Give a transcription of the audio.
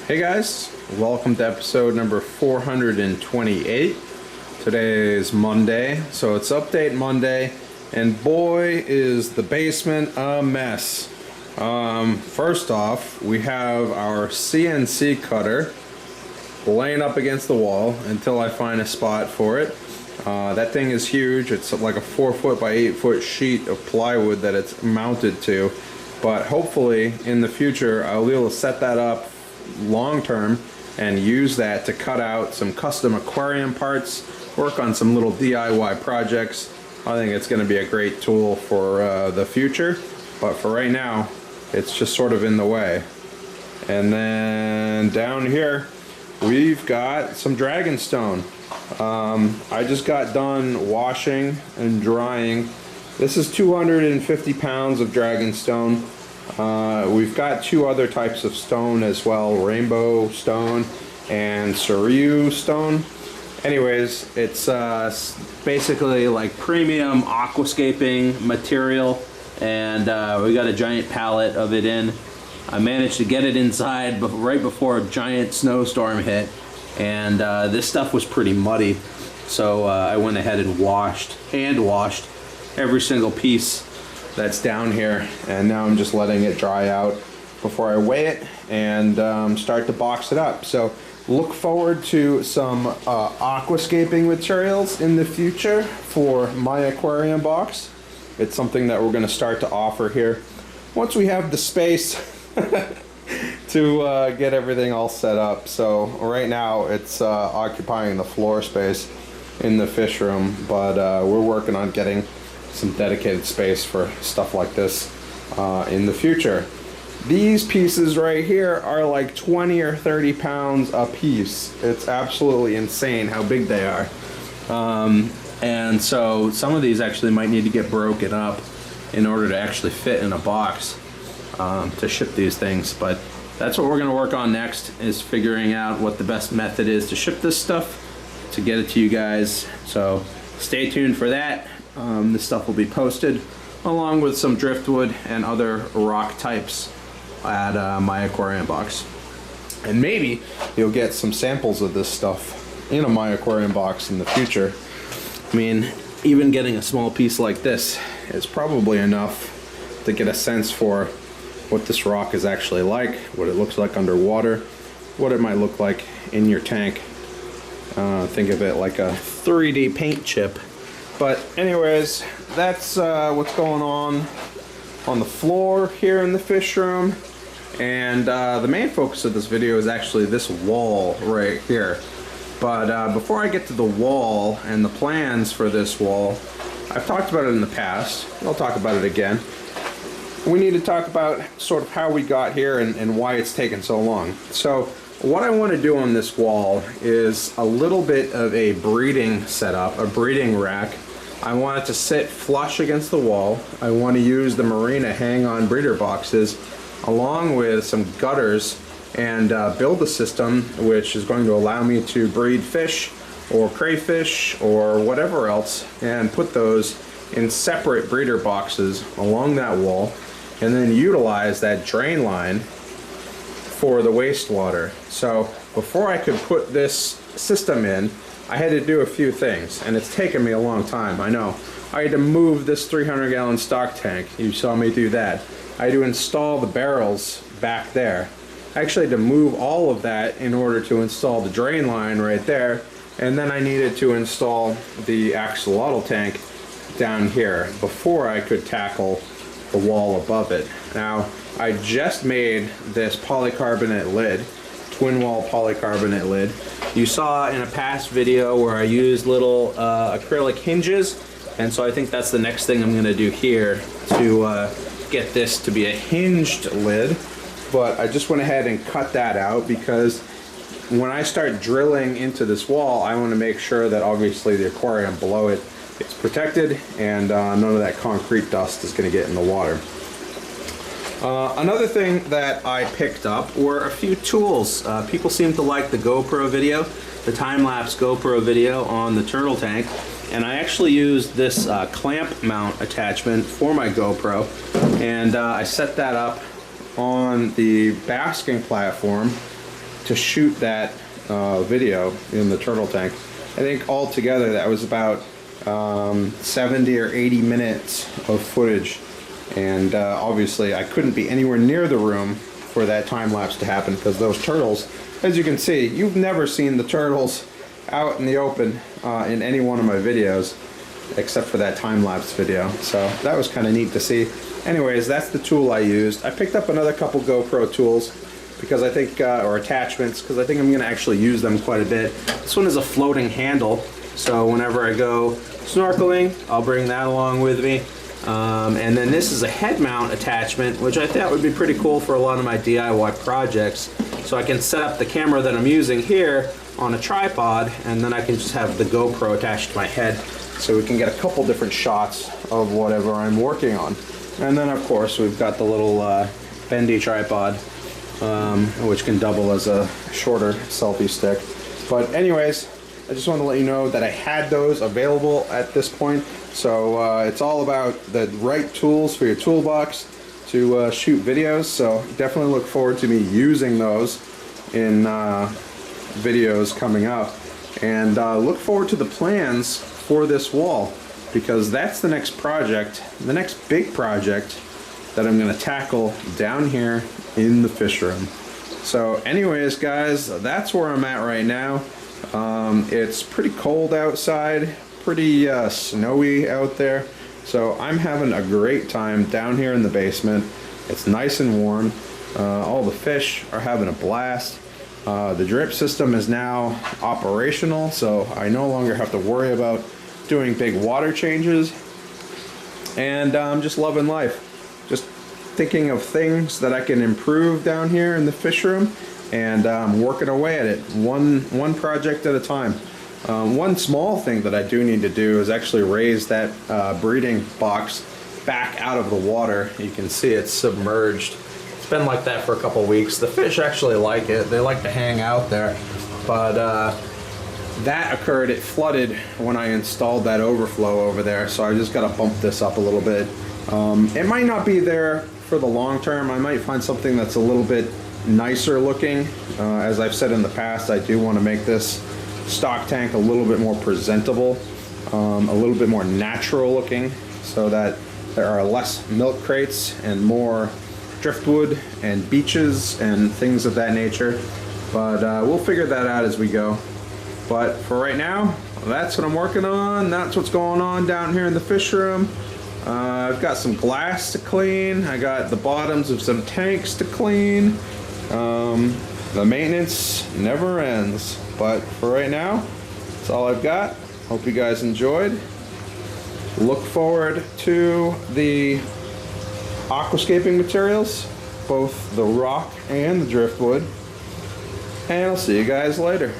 Hey guys, welcome to episode number 428. Today is Monday, so it's Update Monday, and boy is the basement a mess. First off, we have our CNC cutter laying up against the wall until I find a spot for it. That thing is huge. It's like a 4 foot by 8 foot sheet of plywood that it's mounted to, but hopefully in the future I'll be able to set that up long term and use that to cut out some custom aquarium parts, work on some little DIY projects. I think it's going to be a great tool for the future, but for right now it's just sort of in the way. And then down here we've got some dragonstone. I just got done washing and drying. This is 250 pounds of dragonstone. We've got two other types of stone as well, rainbow stone and Suryu stone. Anyways, it's basically like premium aquascaping material, and we got a giant pallet of it in. I managed to get it inside right before a giant snowstorm hit, and this stuff was pretty muddy, so I went ahead and hand washed every single piece that's down here, and now I'm just letting it dry out before I weigh it and start to box it up. So look forward to some aquascaping materials in the future for my aquarium box. It's something that we're going to start to offer here once we have the space to get everything all set up. So right now it's occupying the floor space in the fish room, but we're working on getting some dedicated space for stuff like this in the future. These pieces right here are like 20 or 30 pounds a piece. It's absolutely insane how big they are. And so some of these actually might need to get broken up in order to actually fit in a box to ship these things. But that's what we're going to work on next, is figuring out what the best method is to ship this stuff, to get it to you guys. So stay tuned for that. This stuff will be posted along with some driftwood and other rock types at my aquarium box. And maybe you'll get some samples of this stuff in a my aquarium box in the future. I mean, even getting a small piece like this is probably enough to get a sense for what this rock is actually like, what it looks like underwater, what it might look like in your tank. Think of it like a 3D paint chip. But anyways, that's what's going on the floor here in the fish room. And the main focus of this video is actually this wall right here. But before I get to the wall and the plans for this wall, I've talked about it in the past, I'll talk about it again. We need to talk about sort of how we got here and why it's taken so long. So what I want to do on this wall is a little bit of a breeding setup, a breeding rack. I want it to sit flush against the wall. I want to use the Marina hang-on breeder boxes along with some gutters and build a system which is going to allow me to breed fish or crayfish or whatever else, and put those in separate breeder boxes along that wall, and then utilize that drain line for the wastewater. So before I could put this system in, I had to do a few things, and it's taken me a long time, I know. I had to move this 300-gallon stock tank. You saw me do that. I had to install the barrels back there. I actually had to move all of that in order to install the drain line right there, and then I needed to install the axolotl tank down here before I could tackle the wall above it. Now, I just made this polycarbonate lid, twin wall polycarbonate lid. You saw in a past video where I used little acrylic hinges, and so I think that's the next thing I'm going to do here to get this to be a hinged lid. But I just went ahead and cut that out because when I start drilling into this wall, I want to make sure that obviously the aquarium below it is protected and none of that concrete dust is going to get in the water. Another thing that I picked up were a few tools. People seem to like the GoPro video, the time-lapse GoPro video on the turtle tank, and I actually used this clamp mount attachment for my GoPro, and I set that up on the basking platform to shoot that video in the turtle tank. I think altogether that was about 70 or 80 minutes of footage, and obviously I couldn't be anywhere near the room for that time lapse to happen, because those turtles, as you can see, you've never seen the turtles out in the open in any one of my videos except for that time lapse video, so that was kind of neat to see. Anyways, that's the tool I used. I picked up another couple GoPro tools because I think, or attachments, because I think I'm going to actually use them quite a bit. This one is a floating handle, so whenever I go snorkeling, I'll bring that along with me. And then this is a head mount attachment, which I thought would be pretty cool for a lot of my DIY projects. So I can set up the camera that I'm using here on a tripod, and then I can just have the GoPro attached to my head, so we can get a couple different shots of whatever I'm working on. And then of course we've got the little bendy tripod, which can double as a shorter selfie stick. But anyways, I just wanted to let you know that I had those available at this point. So it's all about the right tools for your toolbox to shoot videos. So definitely look forward to me using those in videos coming up. And look forward to the plans for this wall, because that's the next project, the next big project that I'm going to tackle down here in the fish room. So anyways guys, that's where I'm at right now. It's pretty cold outside, pretty snowy out there, so I'm having a great time down here in the basement. It's nice and warm. All the fish are having a blast. The drip system is now operational, so I no longer have to worry about doing big water changes, and I'm just loving life. Just thinking of things that I can improve down here in the fish room, and working away at it, one project at a time. One small thing that I do need to do is actually raise that breeding box back out of the water. You can see it's submerged. It's been like that for a couple weeks. The fish actually like it. They like to hang out there, but that occurred, it flooded when I installed that overflow over there, so I just got to bump this up a little bit. It might not be there for the long term. I might find something that's a little bit nicer looking. As I've said in the past, I do want to make this stock tank a little bit more presentable, a little bit more natural looking, so that there are less milk crates and more driftwood and beaches and things of that nature. But we'll figure that out as we go. But for right now, that's what I'm working on. That's what's going on down here in the fish room. I've got some glass to clean. I got the bottoms of some tanks to clean. The maintenance never ends. But for right now, that's all I've got. Hope you guys enjoyed. Look forward to the aquascaping materials, both the rock and the driftwood. And I'll see you guys later.